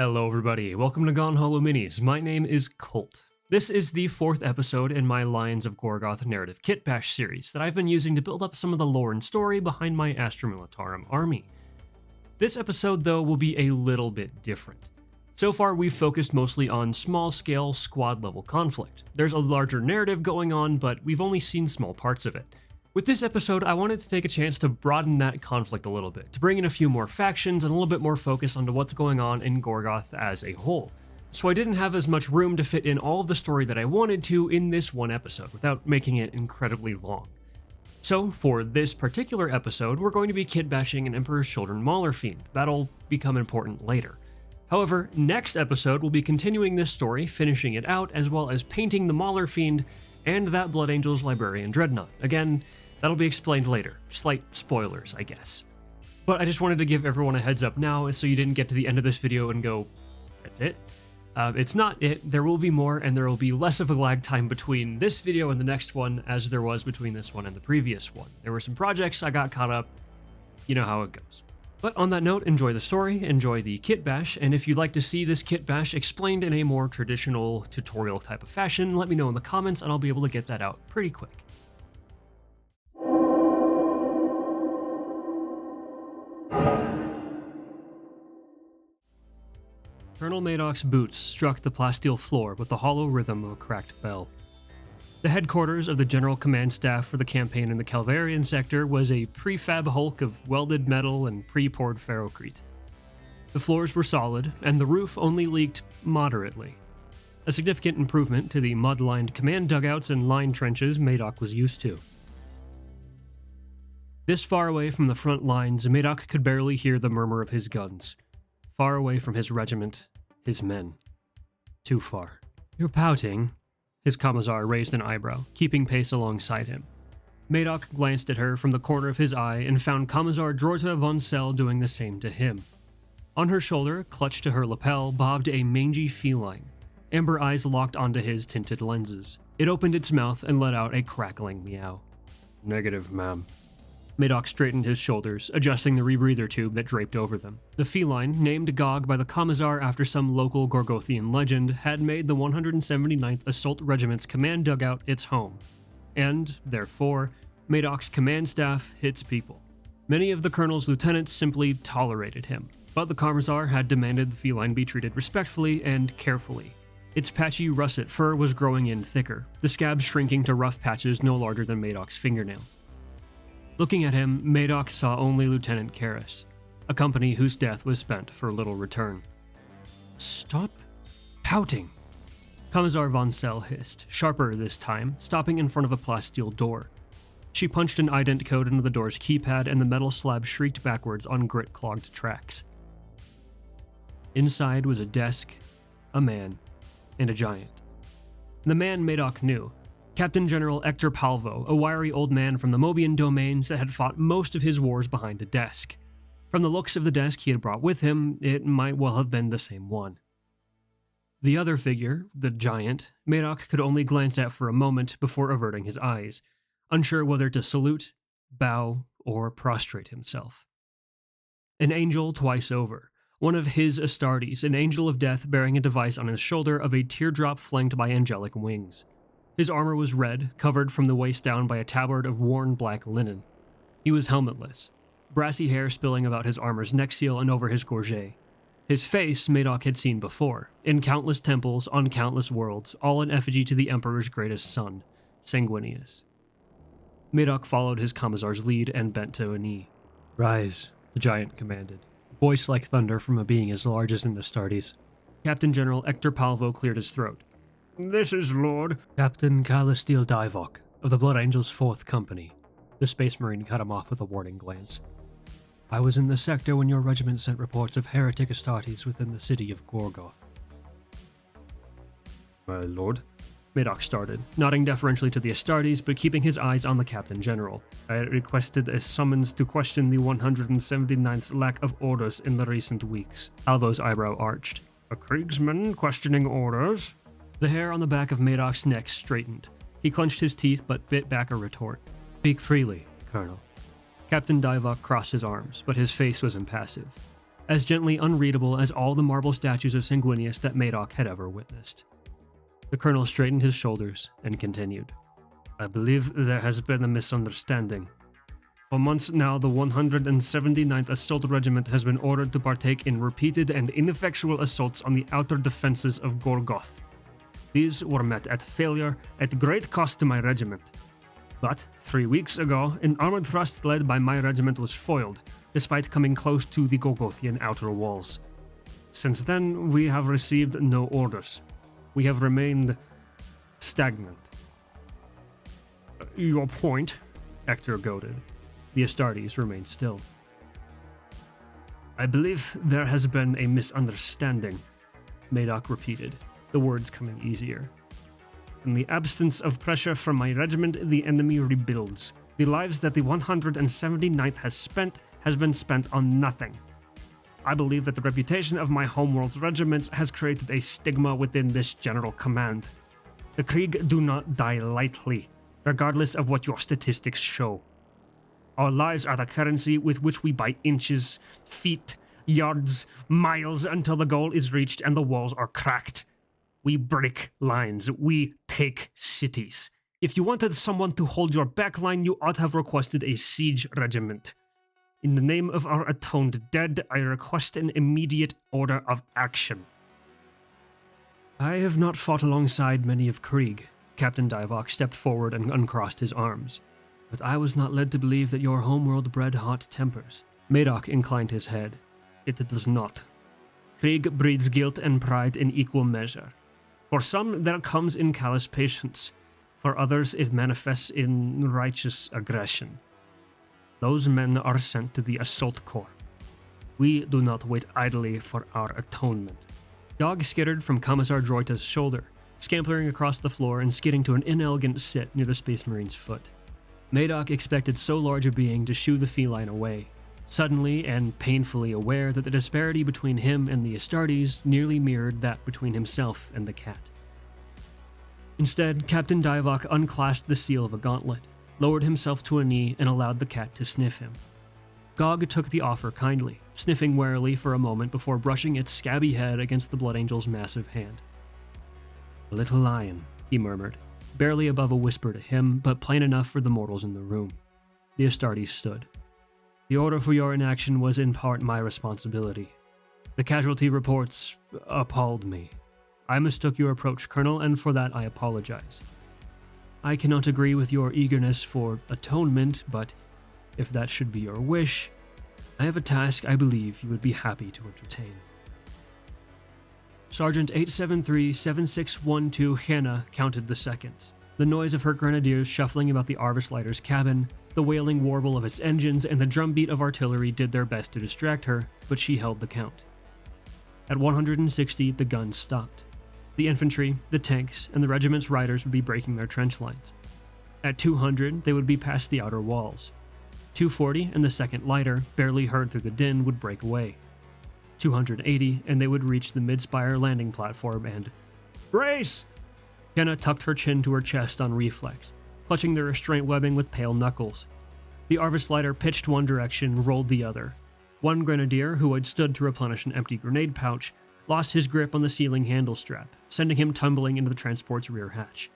Hello everybody, welcome to GoneHollowMinis. My name is Colt. This is the 4th episode in my Lions of Gorgoth narrative kit bash series that I've been using to build up some of the lore and story behind my Astra Militarum army. This episode though will be a little bit different. So far we've focused mostly on small scale squad level conflict. There's a larger narrative going on, but we've only seen small parts of it. With this episode, I wanted to take a chance to broaden that conflict a little bit, to bring in a few more factions and a little bit more focus onto what's going on in Gorgoth as a whole. So I didn't have as much room to fit in all of the story that I wanted to in this one episode without making it incredibly long. So for this particular episode, we're going to be kit bashing an Emperor's Children Maulerfiend. That'll become important later. However, next episode we'll be continuing this story, finishing it out, as well as painting the Maulerfiend and that Blood Angel's Librarian Dreadnought. Again, that'll be explained later. Slight spoilers, I guess. But I just wanted to give everyone a heads up now so you didn't get to the end of this video and go, that's it? It's not it. There will be more, and there will be less of a lag time between this video and the next one as there was between this one and the previous one. There were some projects, I got caught up. You know how it goes. But on that note, enjoy the story, enjoy the kit bash, and if you'd like to see this kit bash explained in a more traditional tutorial type of fashion, let me know in the comments and I'll be able to get that out pretty quick. Colonel Madoc's boots struck the plasteel floor with the hollow rhythm of a cracked bell. The headquarters of the General Command Staff for the campaign in the Calvarian sector was a prefab hulk of welded metal and pre-poured ferrocrete. The floors were solid, and the roof only leaked moderately. A significant improvement to the mud-lined command dugouts and line trenches Madoc was used to. This far away from the front lines, Madoc could barely hear the murmur of his guns. Far away from his regiment, his men. Too far. You're pouting. His commissar raised an eyebrow, keeping pace alongside him. Madoc glanced at her from the corner of his eye and found Commissar Drorta von Sell doing the same to him. On her shoulder, clutched to her lapel, bobbed a mangy feline. Amber eyes locked onto his tinted lenses. It opened its mouth and let out a crackling meow. Negative, ma'am. Madoc straightened his shoulders, adjusting the rebreather tube that draped over them. The feline, named Gog by the Commissar after some local Gorgothian legend, had made the 179th Assault Regiment's command dugout its home. And, therefore, Madoc's command staff its people. Many of the colonel's lieutenants simply tolerated him, but the Commissar had demanded the feline be treated respectfully and carefully. Its patchy russet fur was growing in thicker, the scabs shrinking to rough patches no larger than Madoc's fingernail. Looking at him, Madoc saw only Lieutenant Karras, a company whose death was spent for little return. Stop pouting, Commissar von Sell hissed, sharper this time, stopping in front of a plasteel door. She punched an ident code into the door's keypad and the metal slab shrieked backwards on grit-clogged tracks. Inside was a desk, a man, and a giant. The man Madoc knew. Captain General Hector Palvo, a wiry old man from the Mobian domains that had fought most of his wars behind a desk. From the looks of the desk he had brought with him, it might well have been the same one. The other figure, the giant, Madoc could only glance at for a moment before averting his eyes, unsure whether to salute, bow, or prostrate himself. An angel twice over, one of his Astartes, an angel of death bearing a device on his shoulder of a teardrop flanked by angelic wings. His armor was red, covered from the waist down by a tabard of worn black linen. He was helmetless, brassy hair spilling about his armor's neck seal and over his gorget. His face Madoc had seen before, in countless temples on countless worlds, all in effigy to the Emperor's greatest son, Sanguinius. Madoc followed his commissar's lead and bent to a knee. Rise, the giant commanded, voice like thunder from a being as large as an Astartes. Captain General Hector Palvo cleared his throat. This is Lord Captain Calisteel Divok of the Blood Angel's 4th Company. The Space Marine cut him off with a warning glance. I was in the sector when your regiment sent reports of heretic Astartes within the city of Gorgoth. My lord? Madoc started, nodding deferentially to the Astartes, but keeping his eyes on the Captain General. I had requested a summons to question the 179th's lack of orders in the recent weeks. Alvo's eyebrow arched. A Kriegsman questioning orders? The hair on the back of Madoc's neck straightened. He clenched his teeth but bit back a retort. Speak freely, Colonel. Captain Divok crossed his arms, but his face was impassive. as gently unreadable as all the marble statues of Sanguinius that Madoc had ever witnessed. The colonel straightened his shoulders and continued. I believe there has been a misunderstanding. For months now, the 179th Assault Regiment has been ordered to partake in repeated and ineffectual assaults on the outer defenses of Gorgoth. These were met at failure at great cost to my regiment. But 3 weeks ago, an armored thrust led by my regiment was foiled, despite coming close to the Gorgothian outer walls. Since then, we have received no orders. We have remained stagnant. Your point, Hector goaded. The Astartes remained still. I believe there has been a misunderstanding, Madoc repeated, the words coming easier. In the absence of pressure from my regiment, the enemy rebuilds. The lives that the 179th has been spent on nothing. I believe that the reputation of my homeworld's regiments has created a stigma within this general command. The Krieg do not die lightly, regardless of what your statistics show. Our lives are the currency with which we buy inches, feet, yards, miles until the goal is reached and the walls are cracked. We break lines. We take cities. If you wanted someone to hold your back line, you ought to have requested a siege regiment. In the name of our atoned dead, I request an immediate order of action. I have not fought alongside many of Krieg. Captain Divock stepped forward and uncrossed his arms. But I was not led to believe that your homeworld bred hot tempers. Madoc inclined his head. It does not. Krieg breeds guilt and pride in equal measure. For some, that comes in callous patience. For others, it manifests in righteous aggression. Those men are sent to the Assault Corps. We do not wait idly for our atonement. Dog skittered from Commissar Droita's shoulder, scampering across the floor and skidding to an inelegant sit near the Space Marine's foot. Madoc expected so large a being to shoo the feline away, suddenly and painfully aware that the disparity between him and the Astartes nearly mirrored that between himself and the cat. Instead, Captain Divock unclasped the seal of a gauntlet, lowered himself to a knee, and allowed the cat to sniff him. Gog took the offer kindly, sniffing warily for a moment before brushing its scabby head against the Blood Angel's massive hand. A little lion, he murmured, barely above a whisper to him, but plain enough for the mortals in the room. The Astartes stood. The order for your inaction was in part my responsibility. The casualty reports appalled me. I mistook your approach, Colonel, and for that I apologize. I cannot agree with your eagerness for atonement, but if that should be your wish, I have a task I believe you would be happy to entertain. Sergeant 873-7612 Hannah counted the seconds. The noise of her grenadiers shuffling about the Arvis lighter's cabin, the wailing warble of its engines, and the drumbeat of artillery did their best to distract her, but she held the count. At 160, the guns stopped. The infantry, the tanks, and the regiment's riders would be breaking their trench lines. At 200, they would be past the outer walls. 240 and the second lighter, barely heard through the din, would break away. 280, and they would reach the mid-spire landing platform and... Brace! Kenna tucked her chin to her chest on reflex, clutching the restraint webbing with pale knuckles. The Arvis lighter pitched one direction, rolled the other. One grenadier, who had stood to replenish an empty grenade pouch, lost his grip on the ceiling handle strap, sending him tumbling into the transport's rear hatch.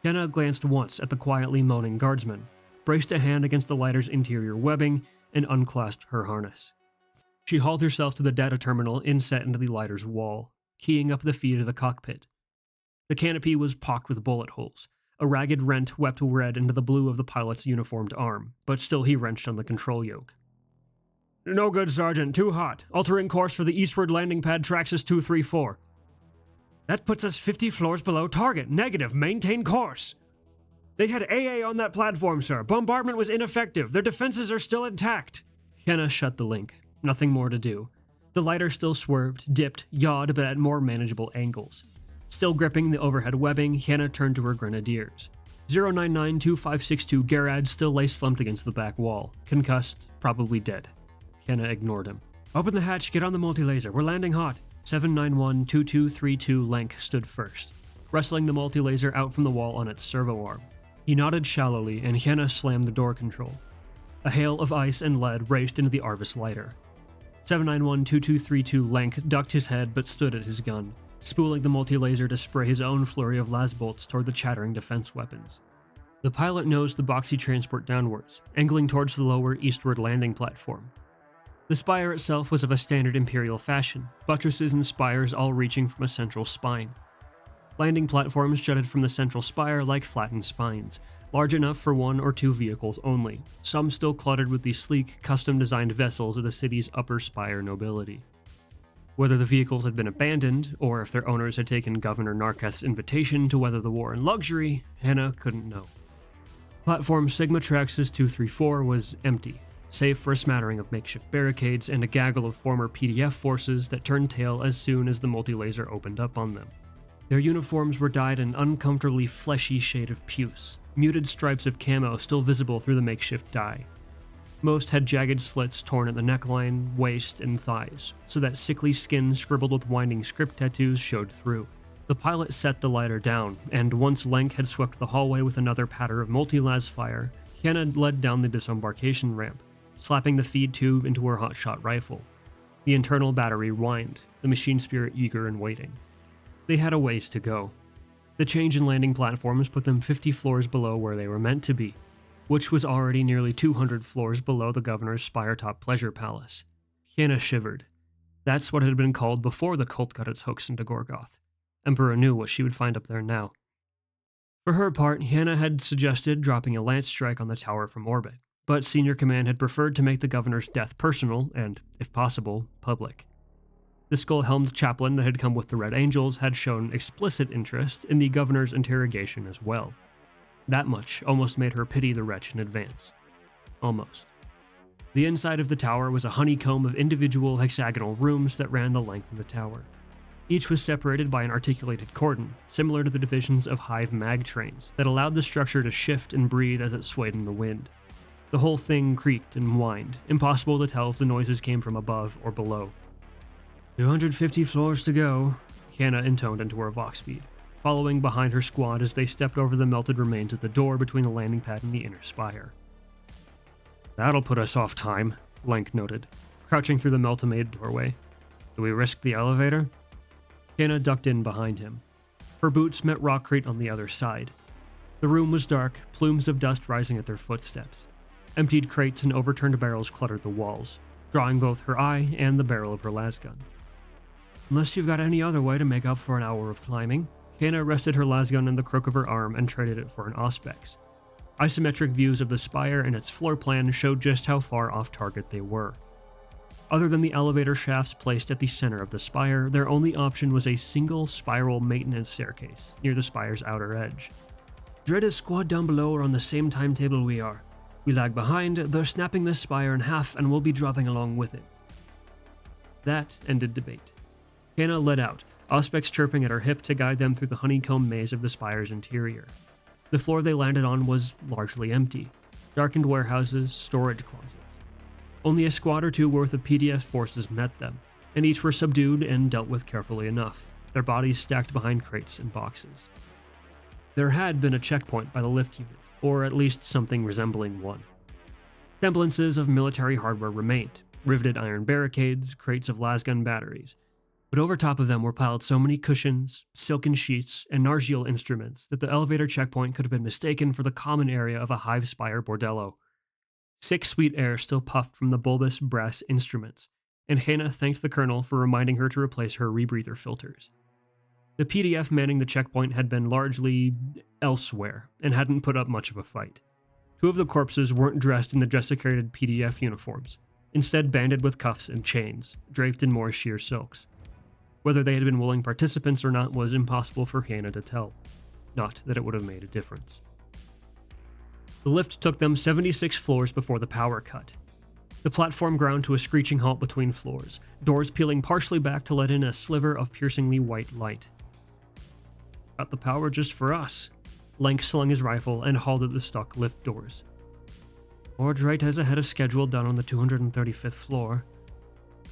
Kenna glanced once at the quietly moaning guardsman, braced a hand against the lighter's interior webbing, and unclasped her harness. She hauled herself to the data terminal inset into the lighter's wall, keying up the feed of the cockpit. The canopy was pocked with bullet holes. A ragged rent wept red into the blue of the pilot's uniformed arm, but still he wrenched on the control yoke. No good, Sergeant. Too hot. Altering course for the eastward landing pad Traxxas 234. That puts us 50 floors below target. Negative. Maintain course. They had AA on that platform, sir. Bombardment was ineffective. Their defenses are still intact. Kenna shut the link. Nothing more to do. The lighter still swerved, dipped, yawed, but at more manageable angles. Still gripping the overhead webbing, Hannah turned to her grenadiers. 099-2562 Garad still lay slumped against the back wall, concussed, probably dead. Hannah ignored him. Open the hatch, get on the multi-laser, we're landing hot. 791-2232 Lenk stood first, wrestling the multi-laser out from the wall on its servo arm. He nodded shallowly, and Hannah slammed the door control. A hail of ice and lead raced into the Arvis lighter. 791-2232 Lank ducked his head but stood at his gun, spooling the multi-laser to spray his own flurry of las bolts toward the chattering defense weapons. The pilot nosed the boxy transport downwards, angling towards the lower eastward landing platform. The spire itself was of a standard Imperial fashion, buttresses and spires all reaching from a central spine. Landing platforms jutted from the central spire like flattened spines, large enough for 1 or 2 vehicles only, some still cluttered with the sleek, custom-designed vessels of the city's upper spire nobility. Whether the vehicles had been abandoned, or if their owners had taken Governor Narketh's invitation to weather the war in luxury, Hannah couldn't know. Platform Sigma Traxxas 234 was empty, save for a smattering of makeshift barricades and a gaggle of former PDF forces that turned tail as soon as the multi-laser opened up on them. Their uniforms were dyed an uncomfortably fleshy shade of puce, muted stripes of camo still visible through the makeshift dye. Most had jagged slits torn at the neckline, waist, and thighs, so that sickly skin scribbled with winding script tattoos showed through. The pilot set the lighter down, and once Lank had swept the hallway with another patter of multi-las fire, Hannah led down the disembarkation ramp, slapping the feed tube into her hotshot rifle. The internal battery whined, the machine spirit eager and waiting. They had a ways to go. The change in landing platforms put them 50 floors below where they were meant to be, which was already nearly 200 floors below the governor's spire-top pleasure palace. Hannah shivered. That's what it had been called before the cult got its hooks into Gorgoth. Emperor knew what she would find up there now. For her part, Hannah had suggested dropping a lance strike on the tower from orbit, but senior command had preferred to make the governor's death personal and, if possible, public. The skull-helmed chaplain that had come with the Red Angels had shown explicit interest in the governor's interrogation as well. That much almost made her pity the wretch in advance. Almost. The inside of the tower was a honeycomb of individual hexagonal rooms that ran the length of the tower. Each was separated by an articulated cordon, similar to the divisions of hive mag trains, that allowed the structure to shift and breathe as it swayed in the wind. The whole thing creaked and whined, impossible to tell if the noises came from above or below. 250 floors to go, Hannah intoned into her vox feed, following behind her squad as they stepped over the melted remains of the door between the landing pad and the inner spire. That'll put us off time, Lank noted, crouching through the meltamade doorway. Do we risk the elevator? Hannah ducked in behind him. Her boots met rockcrete on the other side. The room was dark, plumes of dust rising at their footsteps. Emptied crates and overturned barrels cluttered the walls, drawing both her eye and the barrel of her lasgun. Unless you've got any other way to make up for an hour of climbing, Hannah rested her lasgun in the crook of her arm and traded it for an auspex. Isometric views of the spire and its floor plan showed just how far off target they were. Other than the elevator shafts placed at the center of the spire, their only option was a single spiral maintenance staircase near the spire's outer edge. Dread's squad down below are on the same timetable we are. We lag behind, they're snapping this spire in half and we'll be dropping along with it. That ended debate. Hannah led out, auspex chirping at her hip to guide them through the honeycomb maze of the spire's interior. The floor they landed on was largely empty. Darkened warehouses, storage closets. Only a squad or two worth of PDF forces met them, and each were subdued and dealt with carefully enough, their bodies stacked behind crates and boxes. There had been a checkpoint by the lift unit, or at least something resembling one. Semblances of military hardware remained, riveted iron barricades, crates of lasgun batteries, but over top of them were piled so many cushions, silken sheets, and Nargiel instruments that the elevator checkpoint could have been mistaken for the common area of a hive spire bordello. Sick sweet air still puffed from the bulbous brass instruments, and Hannah thanked the colonel for reminding her to replace her rebreather filters. The PDF manning the checkpoint had been largely elsewhere, and hadn't put up much of a fight. Two of the corpses weren't dressed in the desecrated PDF uniforms, instead banded with cuffs and chains, draped in more sheer silks. Whether they had been willing participants or not was impossible for Hannah to tell. Not that it would have made a difference. The lift took them 76 floors before the power cut. The platform ground to a screeching halt between floors, doors peeling partially back to let in a sliver of piercingly white light. Got the power just for us. Lank slung his rifle and hauled at the stuck lift doors. Forge right as ahead of schedule down on the 235th floor.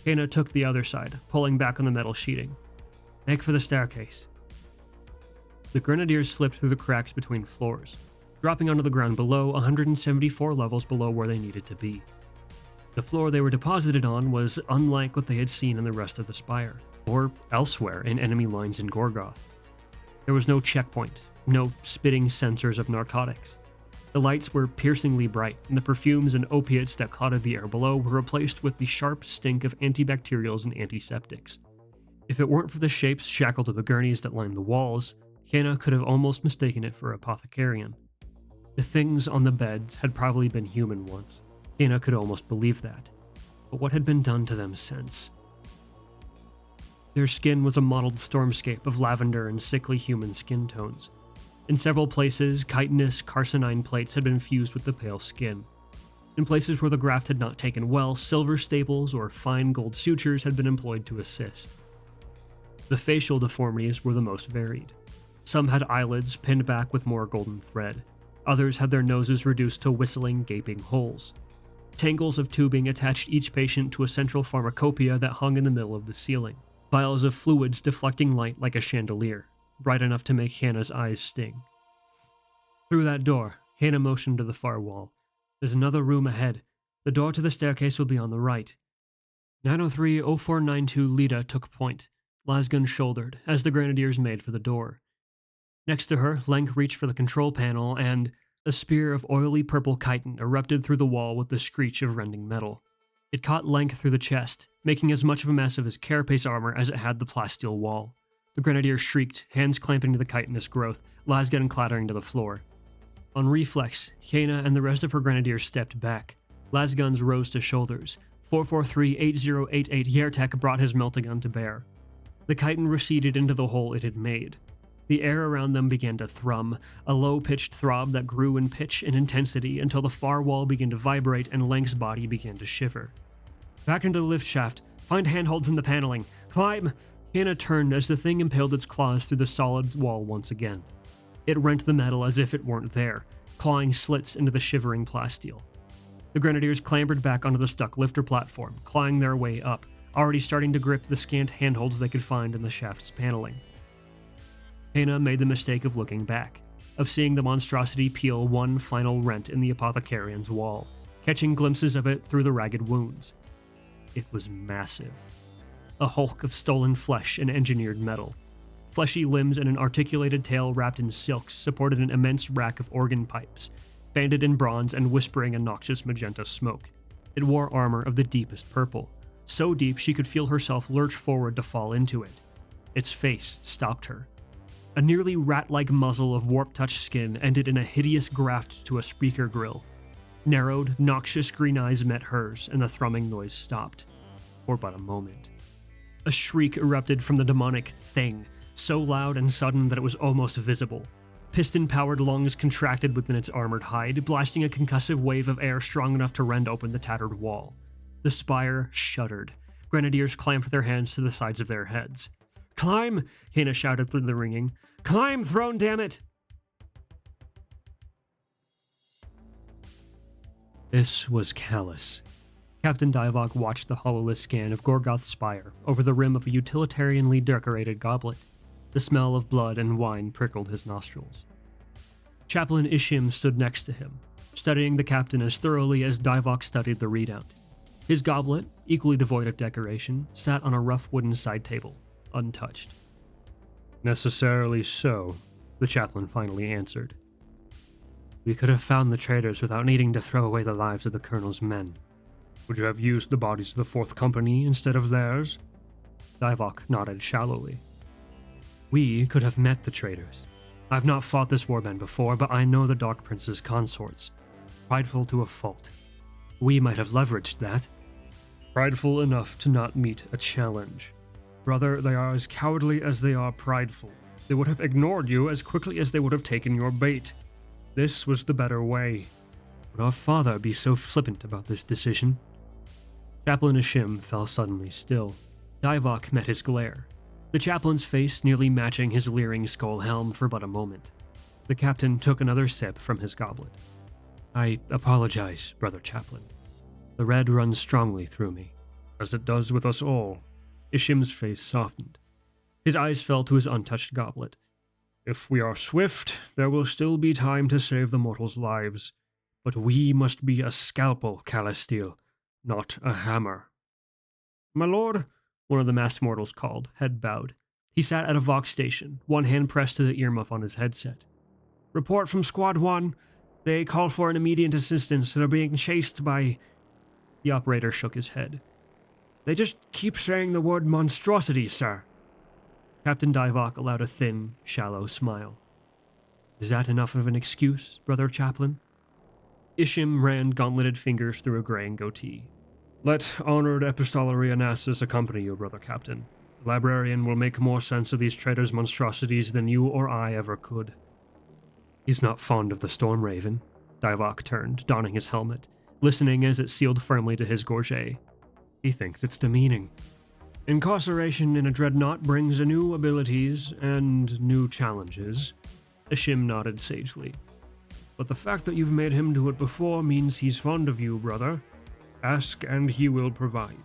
Hannah took the other side, pulling back on the metal sheeting. Make for the staircase. The grenadiers slipped through the cracks between floors, dropping onto the ground below 174 levels below where they needed to be. The floor they were deposited on was unlike what they had seen in the rest of the spire, or elsewhere in enemy lines in Gorgoth. There was no checkpoint, no spitting sensors of narcotics. The lights were piercingly bright, and the perfumes and opiates that clouded the air below were replaced with the sharp stink of antibacterials and antiseptics. If it weren't for the shapes shackled to the gurneys that lined the walls, Hannah could have almost mistaken it for Apothecarian. The things on the beds had probably been human once. Hannah could almost believe that. But what had been done to them since? Their skin was a mottled stormscape of lavender and sickly human skin tones. In several places, chitinous, carcinine plates had been fused with the pale skin. In places where the graft had not taken well, silver staples or fine gold sutures had been employed to assist. The facial deformities were the most varied. Some had eyelids pinned back with more golden thread. Others had their noses reduced to whistling, gaping holes. Tangles of tubing attached each patient to a central pharmacopoeia that hung in the middle of the ceiling. Vials of fluids deflecting light like a chandelier, bright enough to make Hannah's eyes sting. Through that door, Hannah motioned to the far wall. There's another room ahead. The door to the staircase will be on the right. 903-0492 Lita took point. Lasgun shouldered, as the grenadiers made for the door. Next to her, Lenk reached for the control panel, and a spear of oily purple chitin erupted through the wall with the screech of rending metal. It caught Lenk through the chest, making as much of a mess of his carapace armor as it had the plasteel wall. The grenadier shrieked, hands clamping to the chitinous growth, lasgun clattering to the floor. On reflex, Hannah and the rest of her grenadiers stepped back. Lasguns rose to shoulders. 443-8088 Yertek brought his meltagun to bear. The chitin receded into the hole it had made. The air around them began to thrum, a low-pitched throb that grew in pitch and intensity until the far wall began to vibrate and Lenk's body began to shiver. Back into the lift shaft. Find handholds in the paneling. Climb! Hannah turned as the thing impaled its claws through the solid wall once again. It rent the metal as if it weren't there, clawing slits into the shivering plasteel. The grenadiers clambered back onto the stuck lifter platform, clawing their way up, already starting to grip the scant handholds they could find in the shaft's paneling. Hannah made the mistake of looking back, of seeing the monstrosity peel one final rent in the Apothecarian's wall, catching glimpses of it through the ragged wounds. It was massive. A hulk of stolen flesh and engineered metal. Fleshy limbs and an articulated tail wrapped in silks supported an immense rack of organ pipes, banded in bronze and whispering a noxious magenta smoke. It wore armor of the deepest purple, so deep she could feel herself lurch forward to fall into it. Its face stopped her. A nearly rat-like muzzle of warp-touch skin ended in a hideous graft to a speaker grill. Narrowed, noxious green eyes met hers, and the thrumming noise stopped. For but a moment. A shriek erupted from the demonic thing, so loud and sudden that it was almost visible. Piston-powered lungs contracted within its armored hide, blasting a concussive wave of air strong enough to rend open the tattered wall. The spire shuddered. Grenadiers clamped their hands to the sides of their heads. "Climb!" Hannah shouted through the ringing. "Climb, throne, damn it!" This was callous. Captain Divok watched the hololith scan of Gorgoth's spire over the rim of a utilitarianly decorated goblet. The smell of blood and wine prickled his nostrils. Chaplain Ishim stood next to him, studying the captain as thoroughly as Divok studied the readout. His goblet, equally devoid of decoration, sat on a rough wooden side table, untouched. "Necessarily so," the chaplain finally answered. "We could have found the traitors without needing to throw away the lives of the colonel's men. Would you have used the bodies of the 4th Company instead of theirs?" Divok nodded shallowly. "We could have met the traitors. I've not fought this warband before, but I know the Dark Prince's consorts. Prideful to a fault. We might have leveraged that. Prideful enough to not meet a challenge. Brother, they are as cowardly as they are prideful. They would have ignored you as quickly as they would have taken your bait. This was the better way. Would our father be so flippant about this decision?" Chaplain Ishim fell suddenly still. Divok met his glare, the chaplain's face nearly matching his leering skull helm for but a moment. The captain took another sip from his goblet. "I apologize, Brother Chaplain. The red runs strongly through me." "As it does with us all." Ishim's face softened. His eyes fell to his untouched goblet. "If we are swift, there will still be time to save the mortals' lives. But we must be a scalpel, Calisteel, not a hammer. My lord, one of the masked mortals called, head bowed. He sat at a Vox station, one hand pressed to the earmuff on his headset. Report from Squad 1. They call for an immediate assistance. They're being chased by... The operator shook his head. They just keep saying the word monstrosity, sir. Captain Divok allowed a thin, shallow smile. Is that enough of an excuse, Brother Chaplain? Ishim ran gauntleted fingers through a graying goatee. Let honored epistolary Onassis accompany you, Brother Captain. The librarian will make more sense of these traitors' monstrosities than you or I ever could. He's not fond of the Storm Raven. Divok turned, donning his helmet, listening as it sealed firmly to his gorget. He thinks it's demeaning. Incarceration in a dreadnought brings new abilities and new challenges. Ishim nodded sagely. But the fact that you've made him do it before means he's fond of you, brother. Ask and he will provide.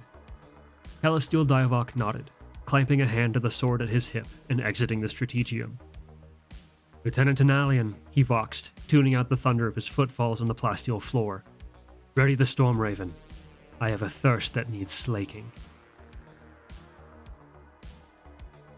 Celestial Divok nodded, clamping a hand to the sword at his hip and exiting the strategium. Lieutenant Analian, he voxed, tuning out the thunder of his footfalls on the plasteel floor. Ready the Storm Raven. I have a thirst that needs slaking.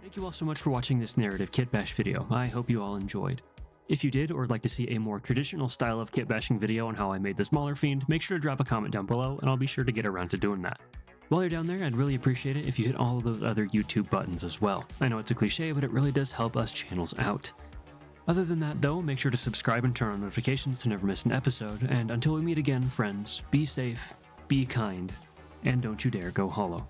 Thank you all so much for watching this narrative kit bash video. I hope you all enjoyed. If you did, or would like to see a more traditional style of kit bashing video on how I made this Maulerfiend, make sure to drop a comment down below, and I'll be sure to get around to doing that. While you're down there, I'd really appreciate it if you hit all of those other YouTube buttons as well. I know it's a cliche, but it really does help us channels out. Other than that though, make sure to subscribe and turn on notifications to never miss an episode, and until we meet again, friends, be safe, be kind, and don't you dare go hollow.